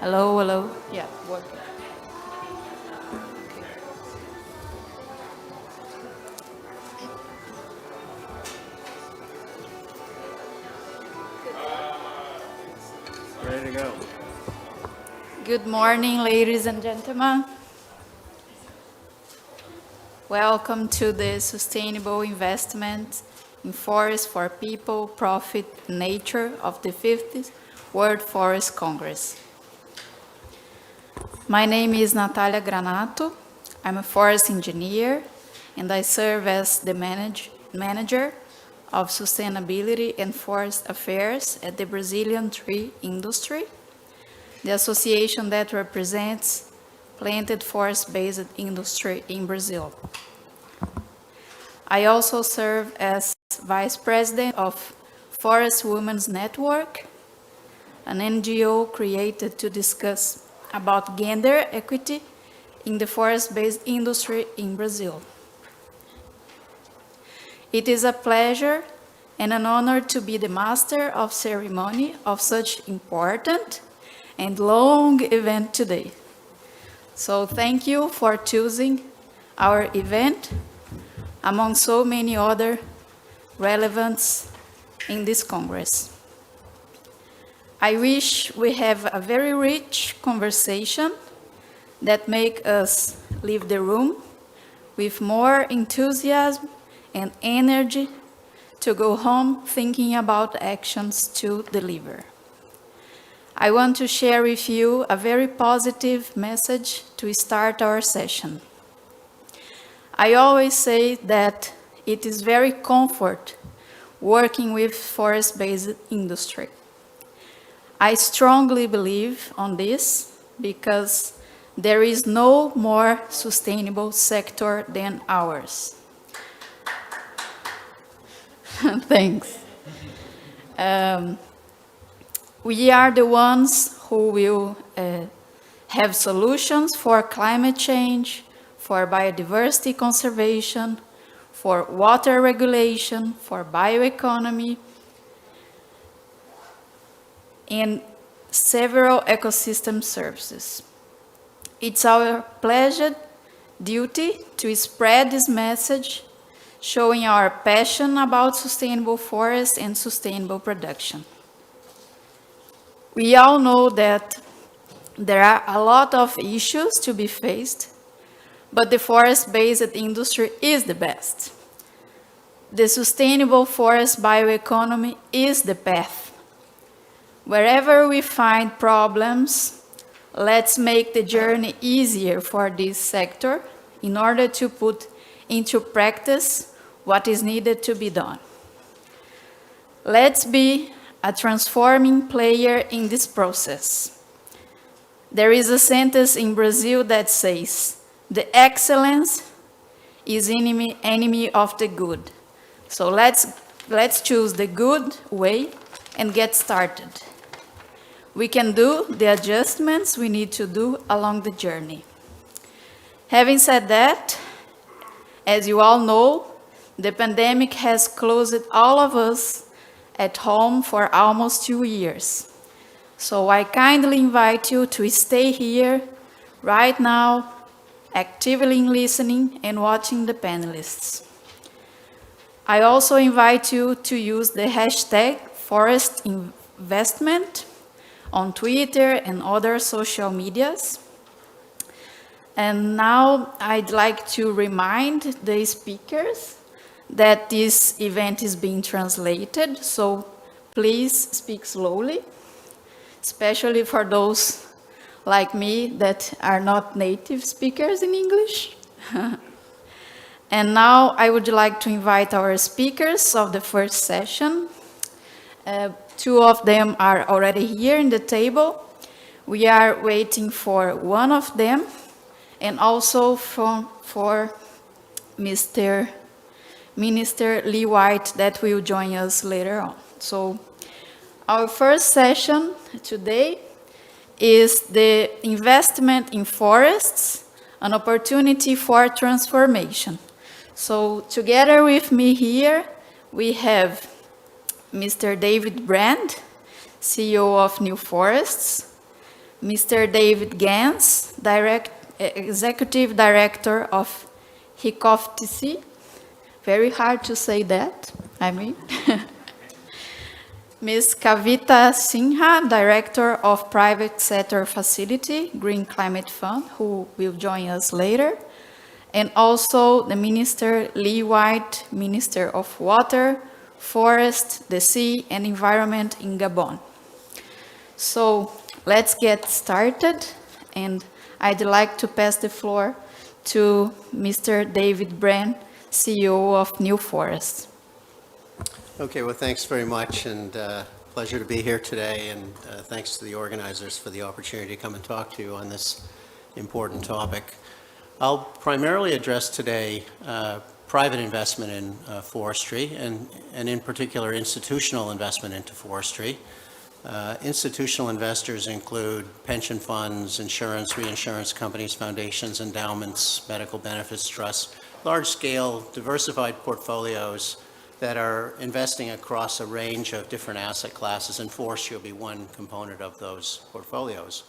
Hello, hello. Yeah, working. Ready to go. Good morning, ladies and gentlemen. Welcome to the Sustainable Investment in Forest for People, Profit, and Nature of the 50th World Forest Congress. My name is Natalia Granato. I'm a forest engineer, and I serve as the manager of Sustainability and Forest Affairs at the Brazilian tree industry, the association that represents planted forest-based industry in Brazil. I also serve as vice president of Forest Women's Network, an NGO created to discuss about gender equity in the forest-based industry in Brazil. It is a pleasure and an honor to be the master of ceremony of such important and long event today. So thank you for choosing our event among so many other relevance in this Congress. I wish we have a very rich conversation that make us leave the room with more enthusiasm and energy to go home thinking about actions to deliver. I want to share with you a very positive message to start our session. I always say that it is very comfort working with forest-based industry. I strongly believe on this because there is no more sustainable sector than ours. Thanks. We are the ones who will have solutions for climate change, for biodiversity conservation, for water regulation, for bioeconomy, and several ecosystem services. It's our pleasure, duty to spread this message, showing our passion about sustainable forests and sustainable production. We all know that there are a lot of issues to be faced, but the forest-based industry is the best. The sustainable forest bioeconomy is the path. Wherever we find problems, let's make the journey easier for this sector in order to put into practice what is needed to be done. Let's be a transforming player in this process. There is a sentence in Brazil that says, "The excellence is enemy of the good." So let's choose the good way and get started. We can do the adjustments we need to do along the journey. Having said that, as you all know, the pandemic has closed all of us at home for almost 2 years. So I kindly invite you to stay here right now, actively listening and watching the panelists. I also invite you to use the hashtag #ForestInvestment on Twitter and other social medias. And now I'd like to remind the speakers that this event is being translated, so please speak slowly, especially for those like me that are not native speakers in English. And now I would like to invite our speakers of the first session. Two of them are already here in the table. We are waiting for one of them, and also for Mr. Minister Lee White that will join us later on. So our first session today is the investment in forests, an opportunity for transformation. So together with me here, we have Mr. David Brand, CEO of New Forests, Mr. David Gans, Executive Director of Hikof TC. Very hard to say that, I mean. Ms. Kavita Sinha, Director of Private Sector Facility, Green Climate Fund, who will join us later. And also the Minister Lee White, Minister of Water, Forest, the Sea, and Environment in Gabon. So let's get started, and I'd like to pass the floor to Mr. David Brand, CEO of New Forest. Okay, well, thanks very much, and pleasure to be here today, and thanks to the organizers for the opportunity to come and talk to you on this important topic. I'll primarily address today private investment in forestry, and in particular institutional investment into forestry. Institutional investors include pension funds, insurance, reinsurance companies, foundations, endowments, medical benefits trusts, large-scale diversified portfolios that are investing across a range of different asset classes, and forestry will be one component of those portfolios.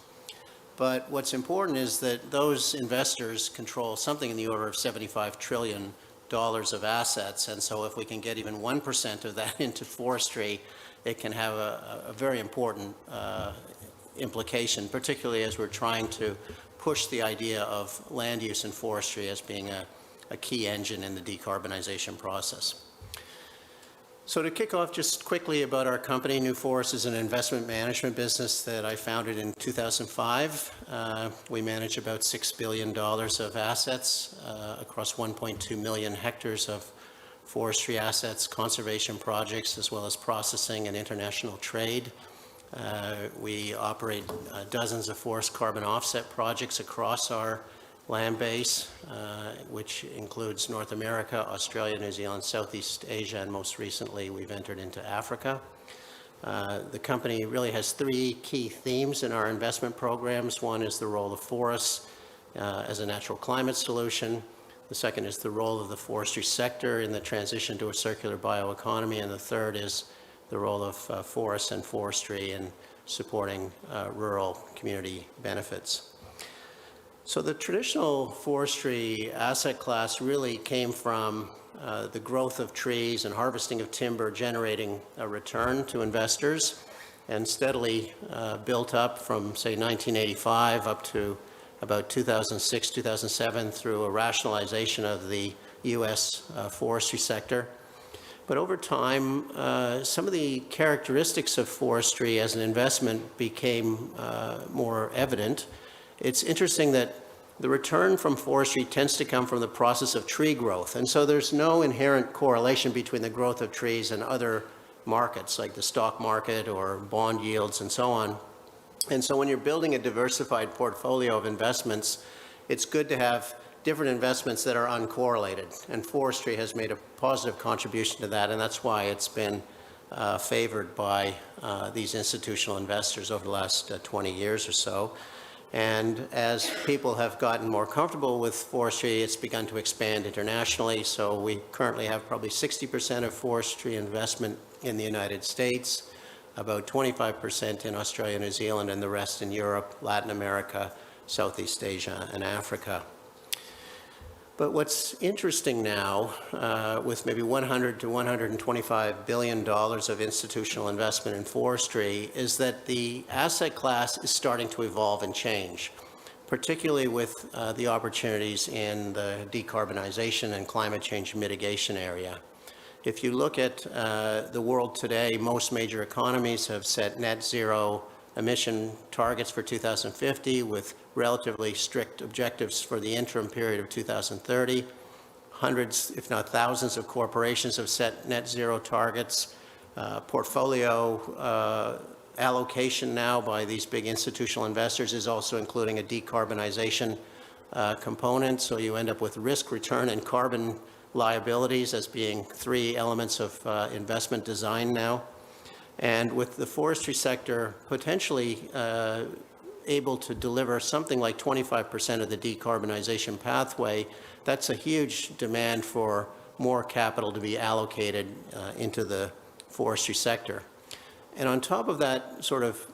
But what's important is that those investors control something in the order of $75 trillion of assets, and so if we can get even 1% of that into forestry, it can have a very important implication, particularly as we're trying to push the idea of land use and forestry as being a key engine in the decarbonization process. So to kick off just quickly about our company, New Forest is an investment management business that I founded in 2005. We manage about $6 billion of assets across 1.2 million hectares of forestry assets, conservation projects, as well as processing and international trade. We operate dozens of forest carbon offset projects across our land base, which includes North America, Australia, New Zealand, Southeast Asia, and most recently we've entered into Africa. The company really has three key themes in our investment programs. One is the role of forests as a natural climate solution. The second is the role of the forestry sector in the transition to a circular bioeconomy. And the third is the role of forests and forestry in supporting rural community benefits. So the traditional forestry asset class really came from the growth of trees and harvesting of timber generating a return to investors, and steadily built up from, say, 1985 up to about 2006, 2007 through a rationalization of the U.S. Forestry sector. But over time, some of the characteristics of forestry as an investment became more evident. It's interesting that the return from forestry tends to come from the process of tree growth. And so there's no inherent correlation between the growth of trees and other markets like the stock market or bond yields and so on. And so when you're building a diversified portfolio of investments, it's good to have different investments that are uncorrelated. And forestry has made a positive contribution to that, and that's why it's been favored by these institutional investors over the last 20 years or so. And as people have gotten more comfortable with forestry, it's begun to expand internationally. So we currently have probably 60% of forestry investment in the United States, about 25% in Australia, New Zealand, and the rest in Europe, Latin America, Southeast Asia, and Africa. But what's interesting now, with maybe $100 to $125 billion of institutional investment in forestry, is that the asset class is starting to evolve and change, particularly with the opportunities in the decarbonization and climate change mitigation area. If you look at the world today, most major economies have set net zero emission targets for 2050 with relatively strict objectives for the interim period of 2030. Hundreds, if not thousands, of corporations have set net zero targets. Portfolio allocation now by these big institutional investors is also including a decarbonization component. So you end up with risk, return, and carbon liabilities as being three elements of investment design now. And with the forestry sector potentially able to deliver something like 25% of the decarbonization pathway, that's a huge demand for more capital to be allocated into the forestry sector. And on top of that sort of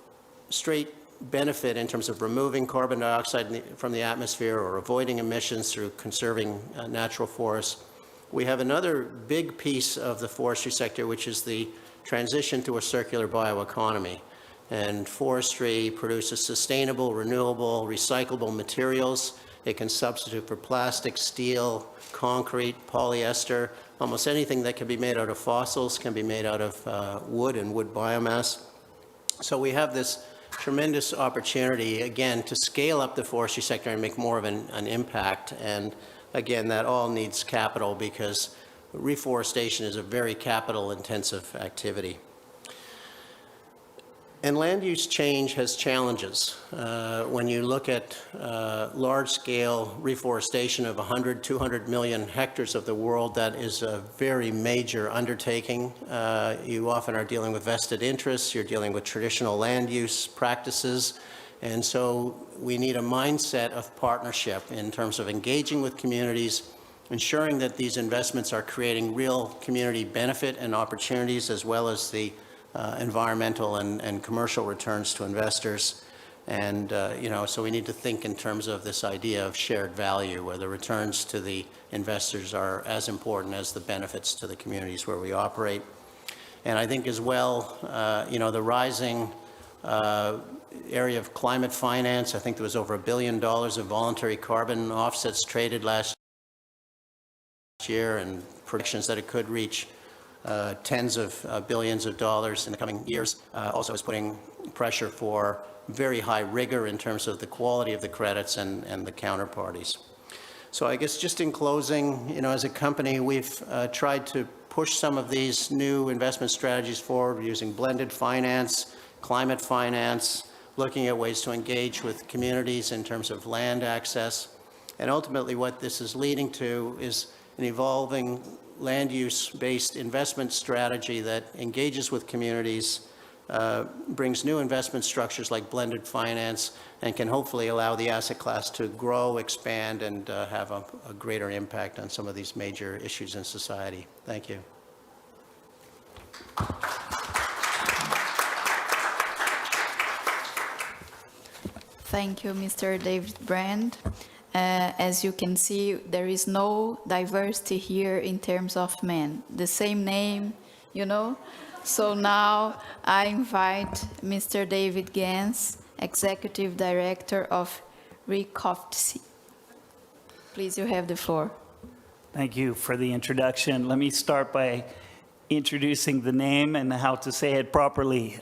straight benefit in terms of removing carbon dioxide from the atmosphere or avoiding emissions through conserving natural forests. We have another big piece of the forestry sector, which is the transition to a circular bioeconomy. And forestry produces sustainable, renewable, recyclable materials. It can substitute for plastic, steel, concrete, polyester. Almost anything that can be made out of fossils can be made out of wood and wood biomass. So we have this tremendous opportunity, again, to scale up the forestry sector and make more of an impact. And again, that all needs capital because reforestation is a very capital-intensive activity. And land use change has challenges. When you look at large-scale reforestation of 100, 200 million hectares of the world, that is a very major undertaking. You often are dealing with vested interests, you're dealing with traditional land use practices, and so we need a mindset of partnership in terms of engaging with communities, ensuring that these investments are creating real community benefit and opportunities, as well as the environmental and commercial returns to investors. And, so we need to think in terms of this idea of shared value, where the returns to the investors are as important as the benefits to the communities where we operate. And I think as well, the rising area of climate finance, I think there was over $1 billion of voluntary carbon offsets traded last year, and predictions that it could reach tens of billions of dollars in the coming years. Also is putting pressure for very high rigor in terms of the quality of the credits and the counterparties. So I guess just in closing, as a company, we've tried to push some of these new investment strategies forward using blended finance, climate finance, looking at ways to engage with communities in terms of land access. And ultimately what this is leading to is an evolving land use-based investment strategy that engages with communities, brings new investment structures like blended finance, and can hopefully allow the asset class to grow, expand, and have a greater impact on some of these major issues in society. Thank you. Thank you, Mr. David Brand. As you can see, there is no diversity here in terms of men. The same name, So now I invite Mr. David Gans, Executive Director of Forestry. Please, you have the floor. Thank you for the introduction. Let me start by introducing the name and how to say it properly.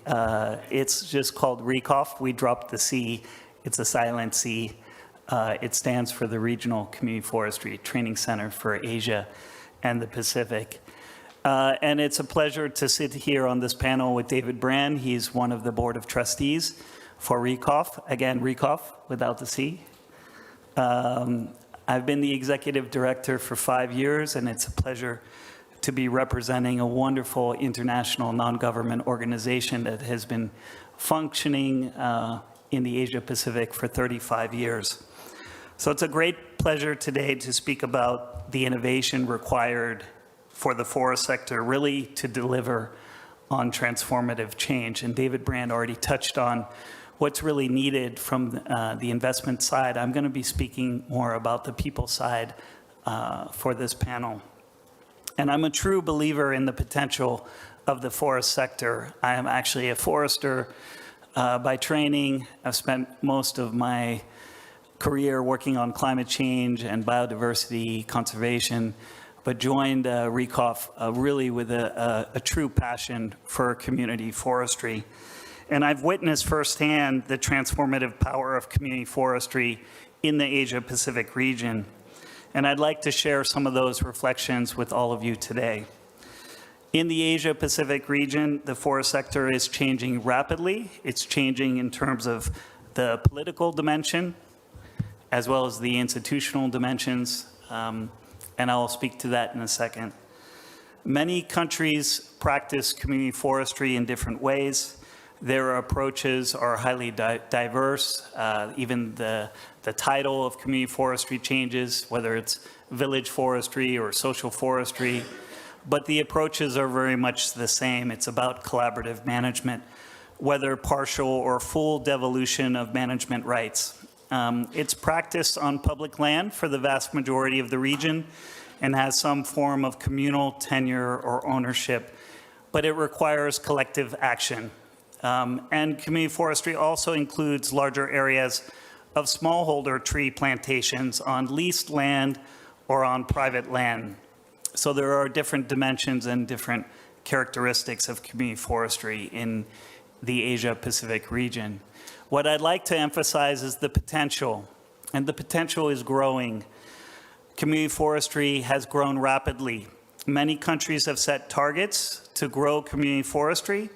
It's just called RECOF. We dropped the C. It's a silent C. It stands for the Regional Community Forestry Training Center for Asia and the Pacific. And it's a pleasure to sit here on this panel with David Brand. He's one of the Board of Trustees for RECOF. Again, RECOF without the C. I've been the Executive Director for 5 years, and it's a pleasure to be representing a wonderful international non-government organization that has been functioning in the Asia Pacific for 35 years. So it's a great pleasure today to speak about the innovation required for the forest sector really to deliver on transformative change. And David Brand already touched on what's really needed from the investment side. I'm going to be speaking more about the people side for this panel. And I'm a true believer in the potential of the forest sector. I am actually a forester by training. I've spent most of my career working on climate change and biodiversity conservation, but joined RECOF really with a true passion for community forestry. And I've witnessed firsthand the transformative power of community forestry in the Asia Pacific region. And I'd like to share some of those reflections with all of you today. In the Asia Pacific region, the forest sector is changing rapidly. It's changing in terms of the political dimension, as well as the institutional dimensions, and I'll speak to that in a second. Many countries practice community forestry in different ways. Their approaches are highly diverse. Even the title of community forestry changes, whether it's village forestry or social forestry, but the approaches are very much the same. It's about collaborative management whether partial or full devolution of management rights. It's practiced on public land for the vast majority of the region and has some form of communal tenure or ownership, but it requires collective action. And community forestry also includes larger areas of smallholder tree plantations on leased land or on private land. So there are different dimensions and different characteristics of community forestry in the Asia-Pacific region. What I'd like to emphasize is the potential, and the potential is growing. Community forestry has grown rapidly. Many countries have set targets to grow community forestry,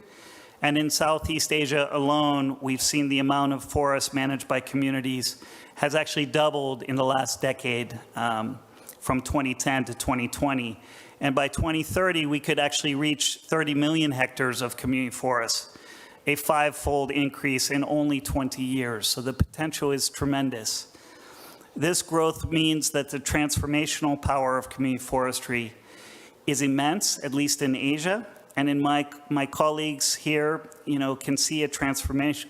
and in Southeast Asia alone, we've seen the amount of forests managed by communities has actually doubled in the last decade, from 2010 to 2020. And by 2030, we could actually reach 30 million hectares of community forests, a five-fold increase in only 20 years. So the potential is tremendous. This growth means that the transformational power of community forestry is immense, at least in Asia. And in my colleagues here, can see a transformative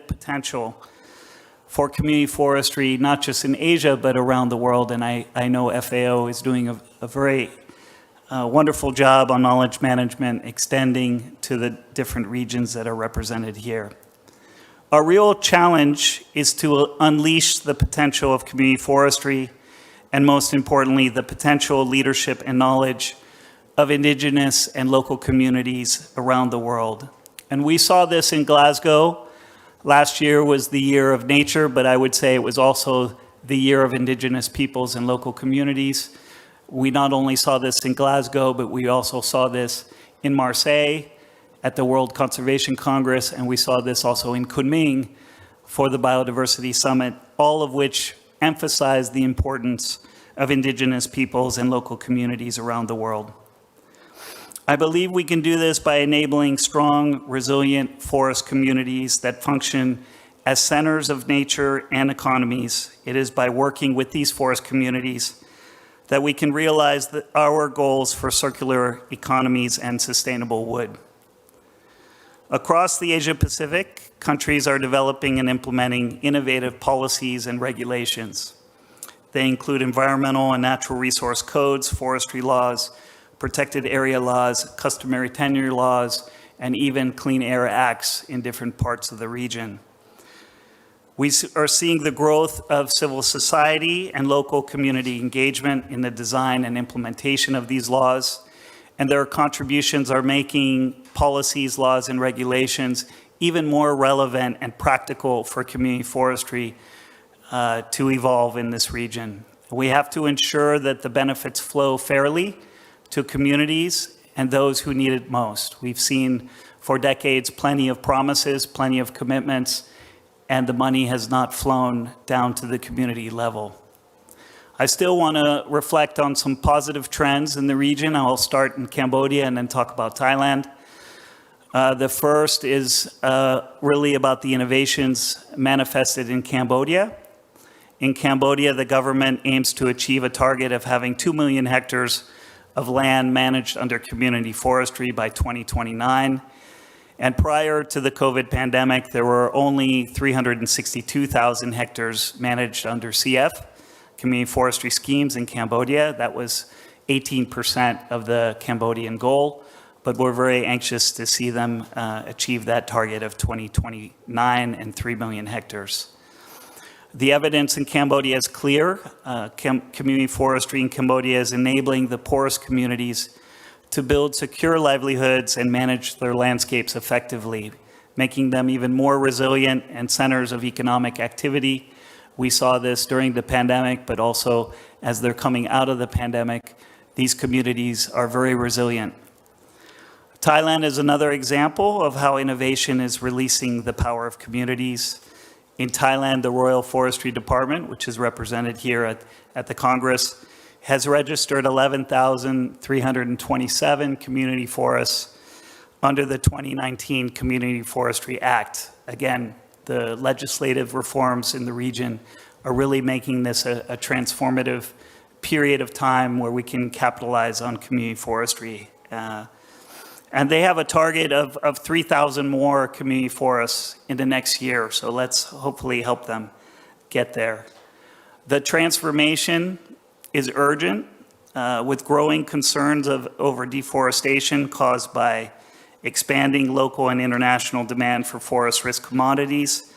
potential for community forestry, not just in Asia, but around the world. And I know FAO is doing a very wonderful job on knowledge management, extending to the different regions that are represented here. Our real challenge is to unleash the potential of community forestry, and most importantly, the potential leadership and knowledge of indigenous and local communities around the world. And we saw this in Glasgow. Last year was the year of nature, but I would say it was also the year of indigenous peoples and local communities. We not only saw this in Glasgow, but we also saw this in Marseille at the World Conservation Congress, and we saw this also in Kunming for the Biodiversity Summit, all of which emphasize the importance of indigenous peoples and local communities around the world. I believe we can do this by enabling strong, resilient forest communities that function as centers of nature and economies. It is by working with these forest communities that we can realize our goals for circular economies and sustainable wood. Across the Asia-Pacific, countries are developing and implementing innovative policies and regulations. They include environmental and natural resource codes, forestry laws, protected area laws, customary tenure laws, and even clean air acts in different parts of the region. We are seeing the growth of civil society and local community engagement in the design and implementation of these laws, and their contributions are making policies, laws, and regulations even more relevant and practical for community forestry to evolve in this region. We have to ensure that the benefits flow fairly to communities and those who need it most. We've seen for decades plenty of promises, plenty of commitments, and the money has not flown down to the community level. I still want to reflect on some positive trends in the region. I'll start in Cambodia and then talk about Thailand. The first is really about the innovations manifested in Cambodia. In Cambodia, the government aims to achieve a target of having 2 million hectares of land managed under community forestry by 2029. And prior to the COVID pandemic, there were only 362,000 hectares managed under CF, community forestry schemes in Cambodia. That was 18% of the Cambodian goal, but we're very anxious to see them achieve that target of 2029 and 3 million hectares. The evidence in Cambodia is clear. Community forestry in Cambodia is enabling the poorest communities to build secure livelihoods and manage their landscapes effectively, making them even more resilient and centers of economic activity. We saw this during the pandemic, but also as they're coming out of the pandemic, these communities are very resilient. Thailand is another example of how innovation is releasing the power of communities. In Thailand, the Royal Forestry Department, which is represented here at the Congress, has registered 11,327 community forests under the 2019 Community Forestry Act. Again, the legislative reforms in the region are really making this a transformative period of time where we can capitalize on community forestry. And they have a target of 3,000 more community forests in the next year, so let's hopefully help them get there. The transformation is urgent, with growing concerns over deforestation caused by expanding local and international demand for forest risk commodities,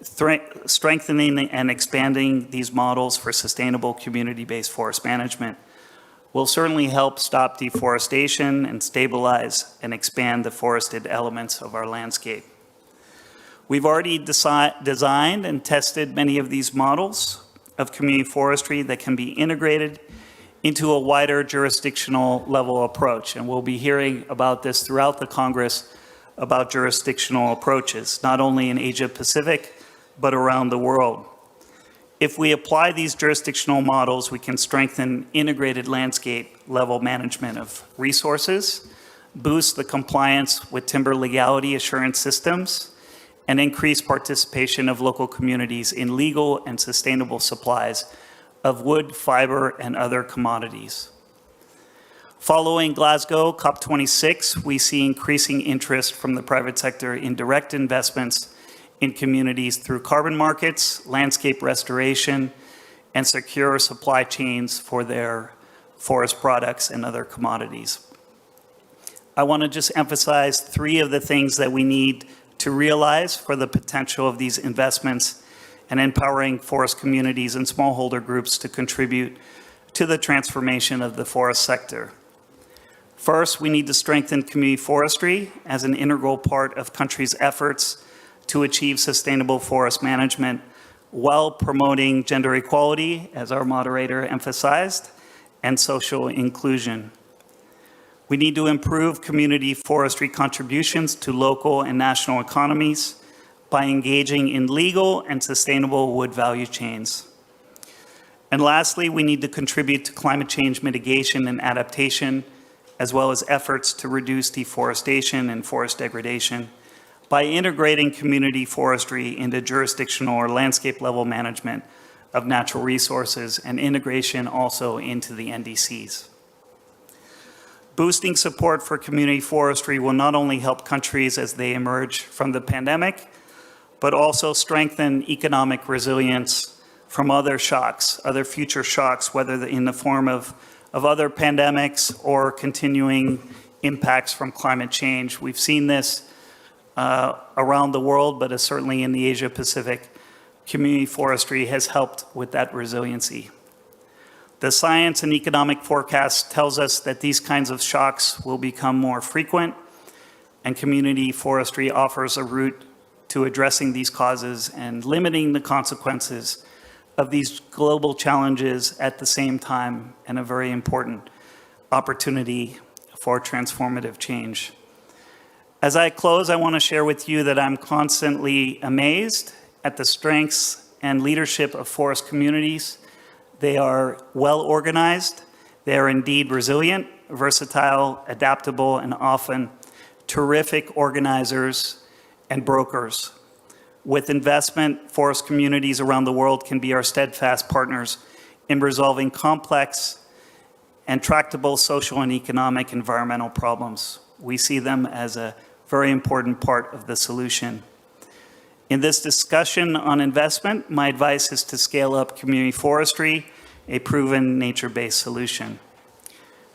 strengthening and expanding these models for sustainable community-based forest management will certainly help stop deforestation and stabilize and expand the forested elements of our landscape. We've already designed and tested many of these models of community forestry that can be integrated into a wider jurisdictional level approach. And we'll be hearing about this throughout the Congress about jurisdictional approaches, not only in Asia Pacific, but around the world. If we apply these jurisdictional models, we can strengthen integrated landscape level management of resources, boost the compliance with timber legality assurance systems, and increase participation of local communities in legal and sustainable supplies of wood, fiber, and other commodities. Following Glasgow COP26, we see increasing interest from the private sector in direct investments in communities through carbon markets, landscape restoration, and secure supply chains for their forest products and other commodities. I want to just emphasize 3 of the things that we need to realize for the potential of these investments and empowering forest communities and smallholder groups to contribute to the transformation of the forest sector. First, we need to strengthen community forestry as an integral part of countries' efforts to achieve sustainable forest management while promoting gender equality, as our moderator emphasized, and social inclusion. We need to improve community forestry contributions to local and national economies by engaging in legal and sustainable wood value chains. And lastly, we need to contribute to climate change mitigation and adaptation, as well as efforts to reduce deforestation and forest degradation by integrating community forestry into jurisdictional or landscape level management of natural resources and integration also into the NDCs. Boosting support for community forestry will not only help countries as they emerge from the pandemic, but also strengthen economic resilience from other shocks, other future shocks, whether in the form of other pandemics or continuing impacts from climate change. We've seen this around the world, but certainly in the Asia Pacific, community forestry has helped with that resiliency. The science and economic forecast tells us that these kinds of shocks will become more frequent, and community forestry offers a route to addressing these causes and limiting the consequences of these global challenges at the same time, and a very important opportunity for transformative change. As I close, I want to share with you that I'm constantly amazed at the strengths and leadership of forest communities. They are well organized, they are indeed resilient, versatile, adaptable, and often terrific organizers and brokers. With investment, forest communities around the world can be our steadfast partners in resolving complex and tractable social and economic environmental problems. We see them as a very important part of the solution. In this discussion on investment, my advice is to scale up community forestry, a proven nature-based solution.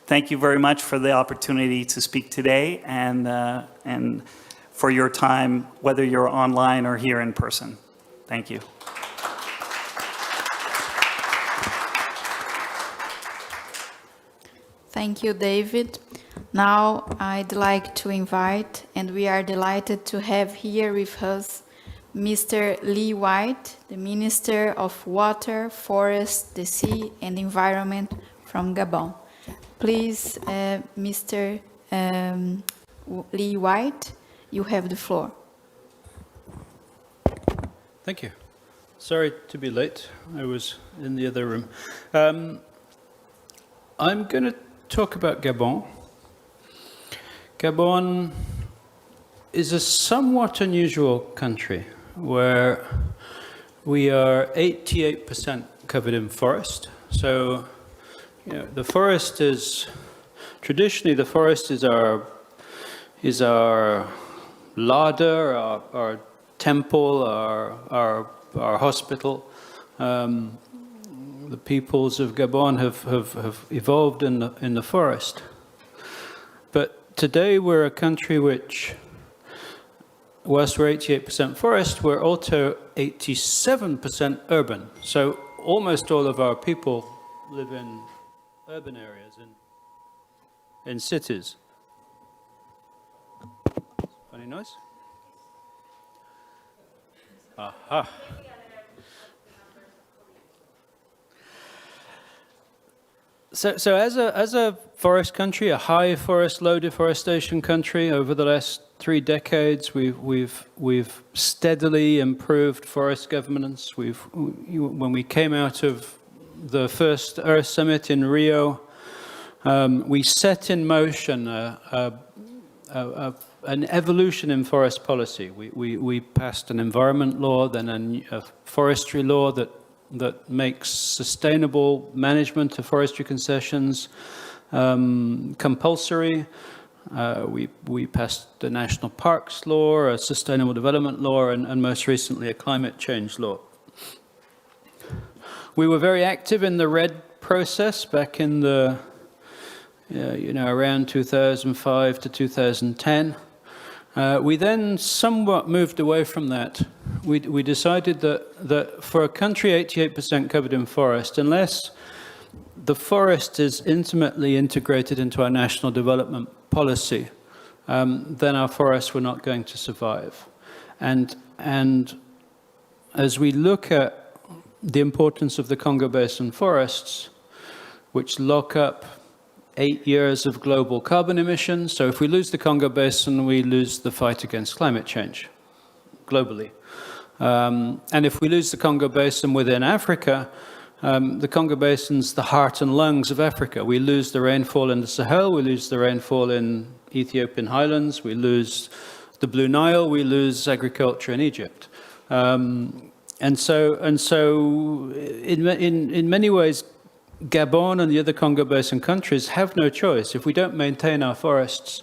Thank you very much for the opportunity to speak today and for your time, whether you're online or here in person. Thank you. Thank you, David. Now I'd like to invite, and we are delighted to have here with us, Mr. Lee White, the Minister of Water, Forest, the Sea and Environment from Gabon. Please, Mr. Lee White, you have the floor. Thank you. Sorry to be late. I was in the other room. I'm going to talk about Gabon. Gabon is a somewhat unusual country where we are 88% covered in forest. So, the forest is, traditionally the forest is our, is our larder, our temple, our hospital. The peoples of Gabon have evolved in the forest. But today we're a country which, whilst we're 88% forest, we're also 87% urban. So almost all of our people live in urban areas, in cities. Funny noise? Aha. So as a forest country, a high forest, low deforestation country, over the last 3 decades, we've steadily improved forest governance. When we came out of the first Earth Summit in Rio, we set in motion an evolution in forest policy. We passed an environment law, then a forestry law that makes sustainable management of forestry concessions compulsory. We passed the National Parks Law, a Sustainable Development Law, and most recently a climate change law. We were very active in the RED process back in the, around 2005 to 2010. We then somewhat moved away from that. We decided that for a country 88% covered in forest, unless the forest is intimately integrated into our national development policy, then our forests were not going to survive. And as we look at the importance of the Congo Basin forests, which lock up 8 years of global carbon emissions. So if we lose the Congo Basin, we lose the fight against climate change globally. And if we lose the Congo Basin within Africa, the Congo Basin's the heart and lungs of Africa. We lose the rainfall in the Sahel, we lose the rainfall in Ethiopian highlands, we lose the Blue Nile, we lose agriculture in Egypt. And so in many ways, Gabon and the other Congo Basin countries have no choice. If we don't maintain our forests,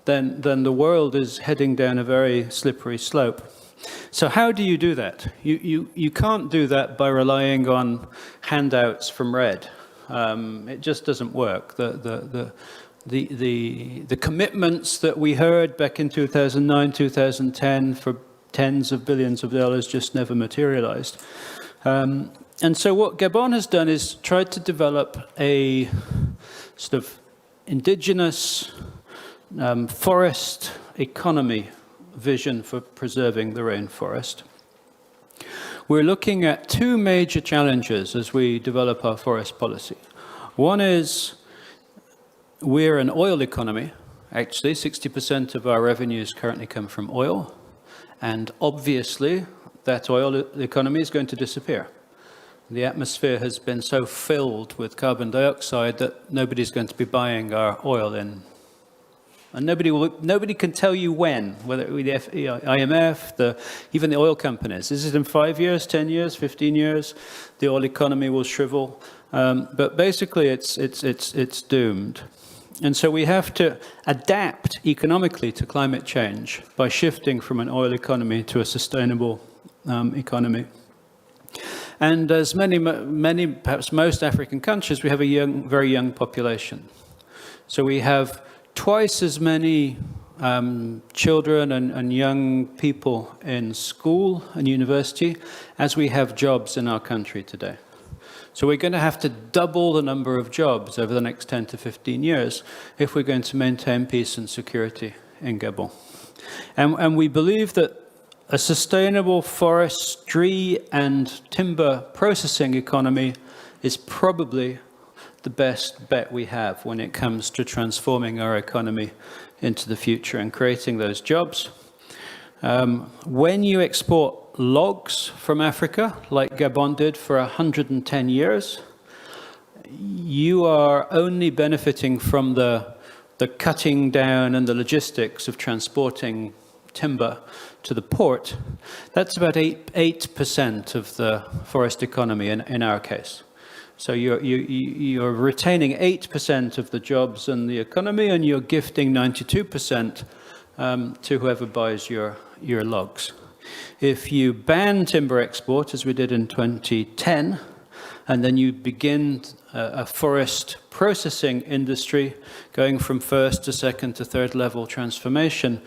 then the world is heading down a very slippery slope. So how do you do that? You can't do that by relying on handouts from RED. It just doesn't work. The commitments that we heard back in 2009, 2010 for tens of billions of dollars just never materialized. And so what Gabon has done is tried to develop a sort of indigenous forest economy vision for preserving the rainforest. We're looking at 2 major challenges as we develop our forest policy. One is we're an oil economy. Actually, 60% of our revenues currently come from oil. And obviously, that oil economy is going to disappear. The atmosphere has been so filled with carbon dioxide that nobody's going to be buying our oil in. And nobody can tell you when, whether it be the IMF, even the oil companies. Is it in 5 years, 10 years, 15 years? The oil economy will shrivel. But basically, it's doomed. And so we have to adapt economically to climate change by shifting from an oil economy to a sustainable economy. And as many, perhaps most African countries, we have a very young population. So we have twice as many children and young people in school and university as we have jobs in our country today. So we're going to have to double the number of jobs over the next 10 to 15 years if we're going to maintain peace and security in Gabon. And we believe that a sustainable forestry and timber processing economy is probably the best bet we have when it comes to transforming our economy into the future and creating those jobs. When you export logs from Africa, like Gabon did for 110 years, you are only benefiting from the cutting down and the logistics of transporting timber to the port. That's about 8% of the forest economy in our case. So you're retaining 8% of the jobs in the economy, and you're gifting 92% to whoever buys your logs. If you ban timber export, as we did in 2010, and then you begin a forest processing industry going from first to second to third level transformation,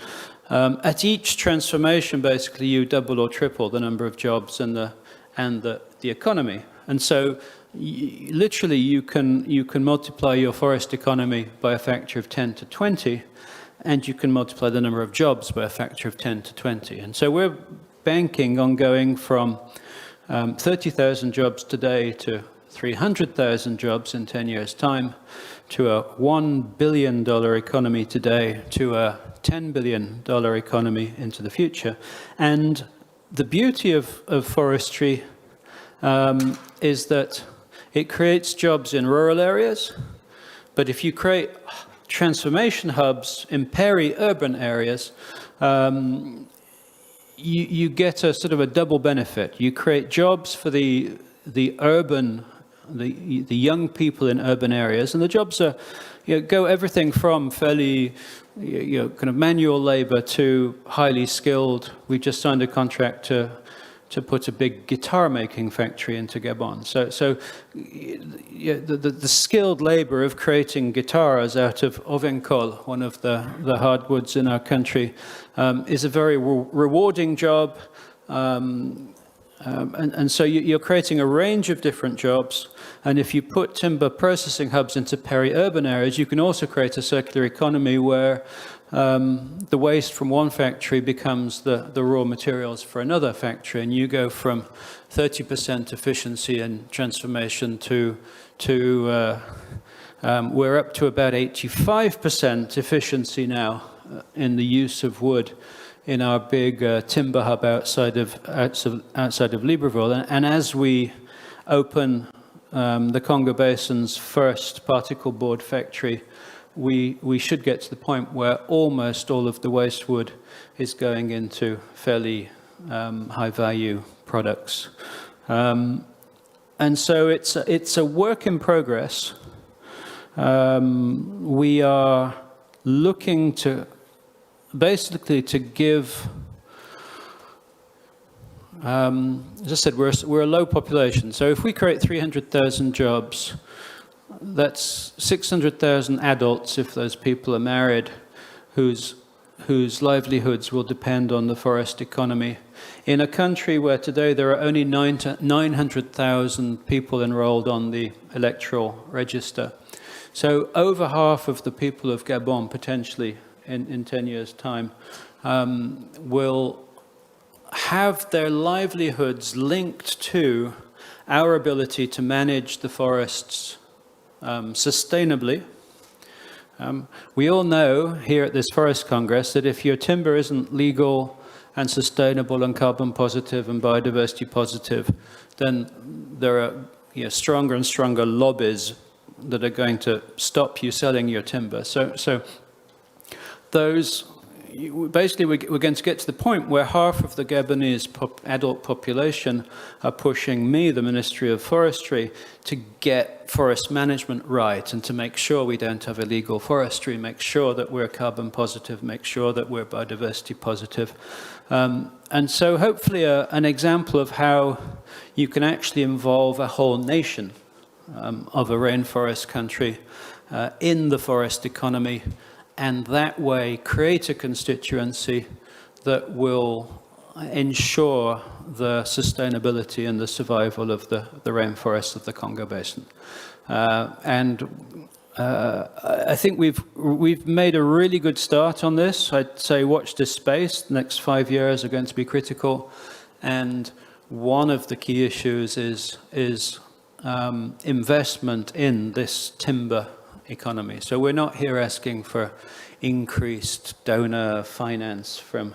at each transformation, basically, you double or triple the number of jobs and the economy. And so, literally, you can multiply your forest economy by a factor of 10 to 20, and you can multiply the number of jobs by a factor of 10 to 20. And so we're banking on going from 30,000 jobs today to 300,000 jobs in 10 years' time, to a $1 billion economy today, to a $10 billion economy into the future. And the beauty of forestry is that it creates jobs in rural areas, but if you create transformation hubs in peri-urban areas, you get a sort of a double benefit. You create jobs for the young people in urban areas, and the jobs are, go everything from fairly, kind of manual labor to highly skilled. We just signed a contract to put a big guitar making factory into Gabon. So the skilled labor of creating guitars out of ovenkol, one of the hardwoods in our country, is a very rewarding job. And so you're creating a range of different jobs. And if you put timber processing hubs into peri-urban areas, you can also create a circular economy where the waste from one factory becomes the raw materials for another factory. And you go from 30% efficiency and transformation to we're up to about 85% efficiency now in the use of wood in our big timber hub outside of Libreville. And as we open the Congo Basin's first particle board factory, we should get to the point where almost all of the waste wood is going into fairly high-value products. And so it's a work in progress. We are looking to basically to give, as I said, we're a low population. So if we create 300,000 jobs, that's 600,000 adults, if those people are married, whose livelihoods will depend on the forest economy. In a country where today there are only 900,000 people enrolled on the electoral register. So over half of the people of Gabon, potentially, in 10 years' time, will have their livelihoods linked to our ability to manage the forests sustainably. We all know here at this Forest Congress that if your timber isn't legal and sustainable and carbon positive and biodiversity positive, then there are stronger and stronger lobbies that are going to stop you selling your timber. So those, basically we're going to get to the point where half of the Gabonese adult population are pushing me, the Ministry of Forestry, to get forest management right and to make sure we don't have illegal forestry, make sure that we're carbon positive, make sure that we're biodiversity positive. And so hopefully an example of how you can actually involve a whole nation of a rainforest country in the forest economy, and that way create a constituency that will ensure the sustainability and the survival of the rainforests of the Congo Basin. I think we've made a really good start on this. I'd say watch this space. The next 5 years are going to be critical, and one of the key issues is investment in this timber economy. So we're not here asking for increased donor finance from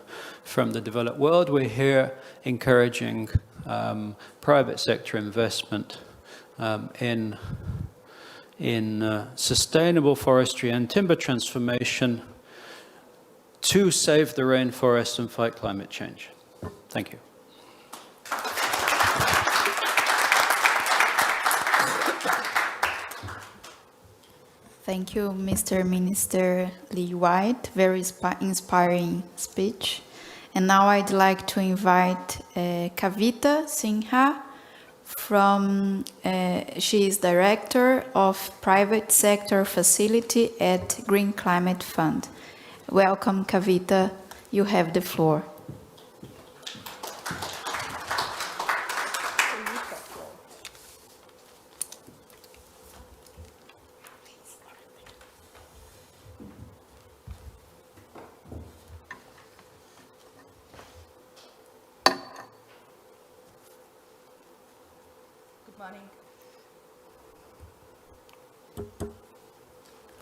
the developed world. We're here encouraging private sector investment in sustainable forestry and timber transformation to save the rainforest and fight climate change. Thank you. Thank you, Mr. Minister Lee White. Very inspiring speech. And now I'd like to invite Kavita Sinha from, she is Director of Private Sector Facility at Green Climate Fund. Welcome, Kavita. You have the floor.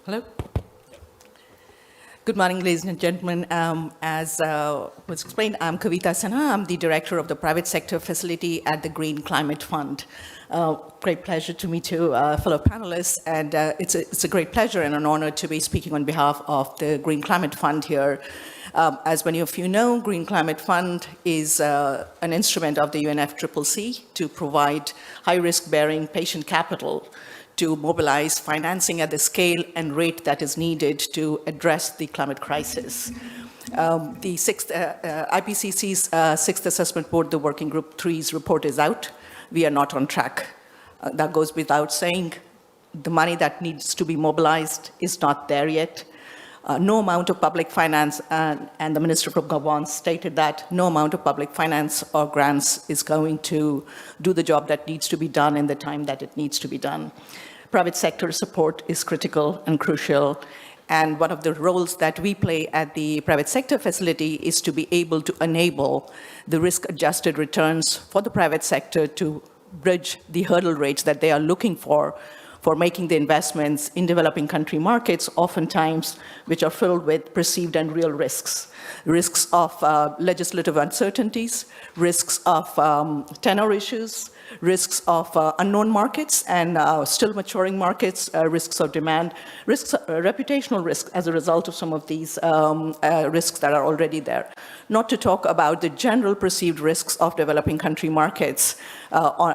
Hello. Good morning, ladies and gentlemen. As was explained, I'm Kavita Sinha. I'm the director of the private sector facility at the Green Climate Fund. Great pleasure to meet you, fellow panelists, and it's a great pleasure and an honor to be speaking on behalf of the Green Climate Fund here. As many of you know, Green Climate Fund is an instrument of the UNFCCC to provide high-risk-bearing patient capital to mobilize financing at the scale and rate that is needed to address the climate crisis. The IPCC's Sixth Assessment Board, the Working Group 3's report is out. We are not on track. That goes without saying. The money that needs to be mobilized is not there yet. No amount of public finance, and the Minister from Gabon stated that no amount of public finance or grants is going to do the job that needs to be done in the time that it needs to be done. Private sector support is critical and crucial, and one of the roles that we play at the private sector facility is to be able to enable the risk-adjusted returns for the private sector to bridge the hurdle rates that they are looking for making the investments in developing country markets, oftentimes which are filled with perceived and real risks. Risks of legislative uncertainties, risks of tenor issues, risks of unknown markets and still maturing markets, risks of demand, risks, reputational risks as a result of some of these risks that are already there. Not to talk about the general perceived risks of developing country markets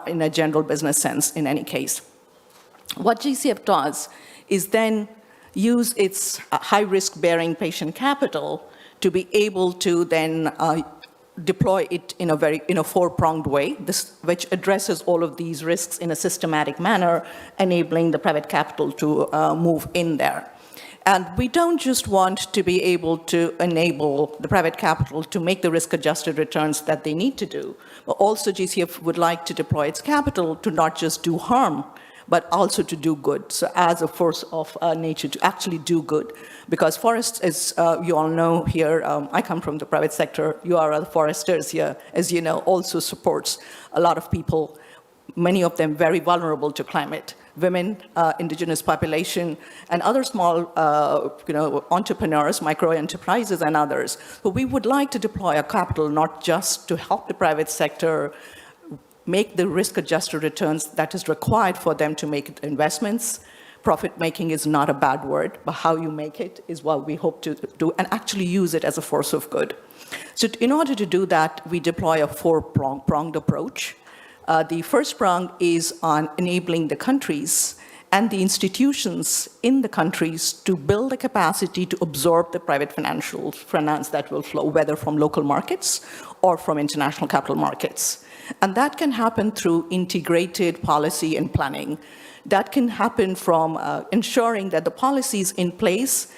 in a general business sense in any case. What GCF does is then use its high-risk-bearing patient capital to be able to then deploy it in a four-pronged way, which addresses all of these risks in a systematic manner, enabling the private capital to move in there. And we don't just want to be able to enable the private capital to make the risk-adjusted returns that they need to do, but also GCF would like to deploy its capital to not just do harm, but also to do good. So as a force of nature to actually do good. Because forests, as you all know here, I come from the private sector, you are the foresters here, as you know, also supports a lot of people, many of them very vulnerable to climate. Women, indigenous population, and other small entrepreneurs, micro-enterprises and others. But we would like to deploy our capital not just to help the private sector make the risk-adjusted returns that is required for them to make investments. Profit-making is not a bad word, but how you make it is what we hope to do, and actually use it as a force of good. So in order to do that, we deploy a four-pronged approach. The first prong is on enabling the countries and the institutions in the countries to build the capacity to absorb the private finance that will flow, whether from local markets or from international capital markets. And that can happen through integrated policy and planning. That can happen from ensuring that the policies in place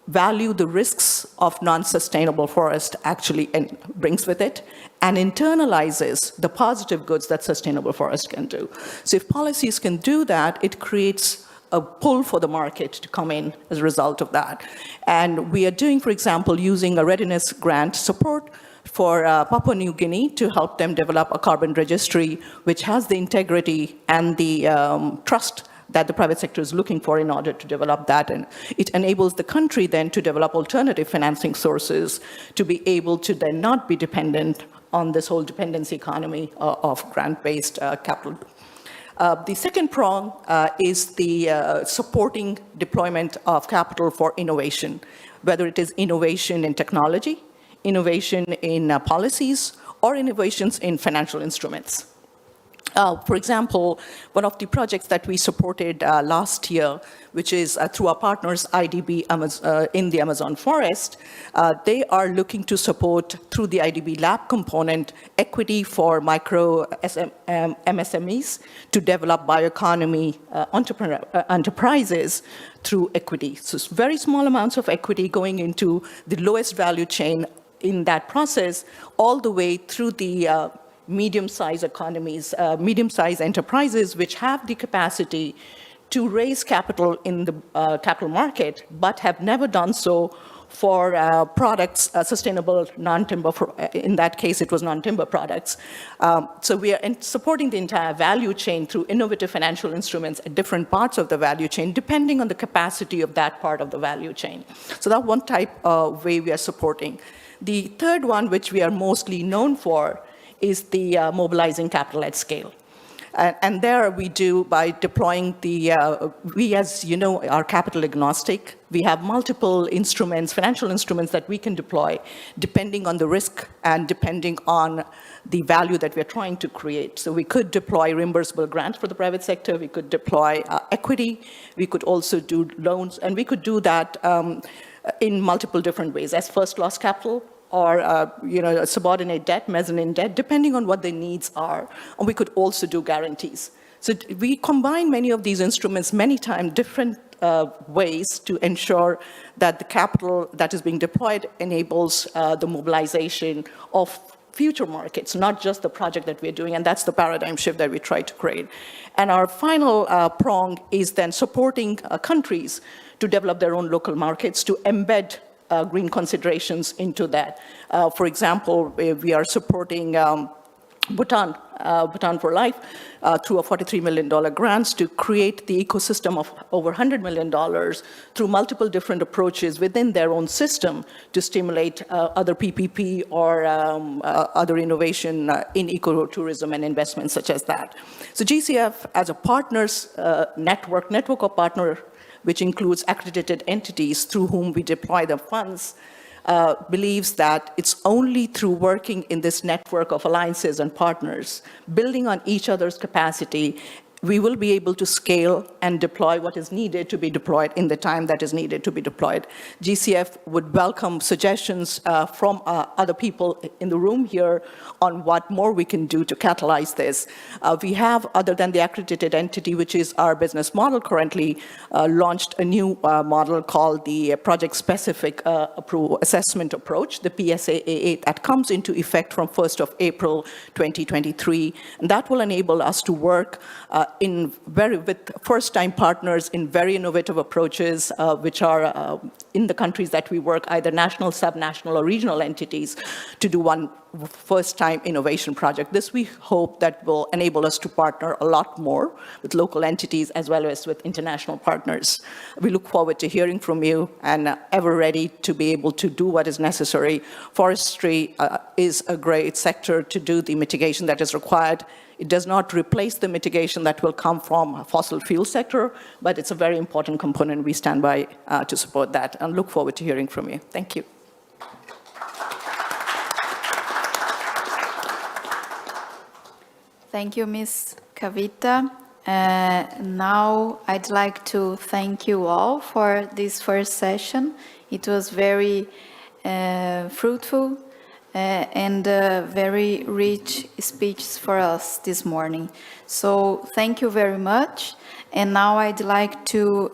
value the risks of non-sustainable forest actually brings with it, and internalizes the positive goods that sustainable forest can do. So if policies can do that, it creates a pull for the market to come in as a result of that. And we are doing, for example, using a readiness grant support for Papua New Guinea to help them develop a carbon registry, which has the integrity and the trust that the private sector is looking for in order to develop that. And it enables the country then to develop alternative financing sources to be able to then not be dependent on this whole dependency economy of grant-based capital. The second prong is the supporting deployment of capital for innovation, whether it is innovation in technology, innovation in policies, or innovations in financial instruments. For example, one of the projects that we supported last year, which is through our partners IDB in the Amazon forest, they are looking to support, through the IDB lab component, equity for micro MSMEs to develop bioeconomy enterprises through equity. So it's very small amounts of equity going into the lowest value chain in that process, all the way through the medium-sized economies, medium-sized enterprises which have the capacity to raise capital in the capital market, but have never done so for products, sustainable non-timber, in that case it was non-timber products. So we are supporting the entire value chain through innovative financial instruments at different parts of the value chain, depending on the capacity of that part of the value chain. So that's one type of way we are supporting. The third one, which we are mostly known for, is the mobilizing capital at scale. And there we do by deploying we, as you know, are capital agnostic. We have multiple instruments, financial instruments that we can deploy depending on the risk and depending on the value that we're trying to create. So we could deploy reimbursable grants for the private sector, we could deploy equity, we could also do loans, and we could do that in multiple different ways, as first loss capital, or subordinate debt, mezzanine debt, depending on what their needs are. And we could also do guarantees. So we combine many of these instruments, many times different ways to ensure that the capital that is being deployed enables the mobilization of future markets, not just the project that we're doing, and that's the paradigm shift that we try to create. And our final prong is then supporting countries to develop their own local markets, to embed green considerations into that. For example, we are supporting Bhutan for Life through a $43 million grants to create the ecosystem of over $100 million through multiple different approaches within their own system to stimulate other PPP or other innovation in ecotourism and investments such as that. So GCF, as a partners network of partners, which includes accredited entities through whom we deploy the funds, believes that it's only through working in this network of alliances and partners, building on each other's capacity, we will be able to scale and deploy what is needed to be deployed in the time that is needed to be deployed. GCF would welcome suggestions from other people in the room here on what more we can do to catalyze this. We have, other than the accredited entity, which is our business model currently, launched a new model called the project-specific assessment approach, the PSAA, that comes into effect from 1st of April 2023. And that will enable us to work with first-time partners in very innovative approaches, which are in the countries that we work, either national, subnational, or regional entities, to do one first-time innovation project. This, we hope, that will enable us to partner a lot more with local entities as well as with international partners. We look forward to hearing from you and ever ready to be able to do what is necessary. Forestry is a great sector to do the mitigation that is required. It does not replace the mitigation that will come from fossil fuel sector, but it's a very important component. We stand by to support that and look forward to hearing from you. Thank you. Thank you, Ms. Kavita. Now I'd like to thank you all for this first session. It was very fruitful and very rich speech for us this morning. So thank you very much. And now I'd like to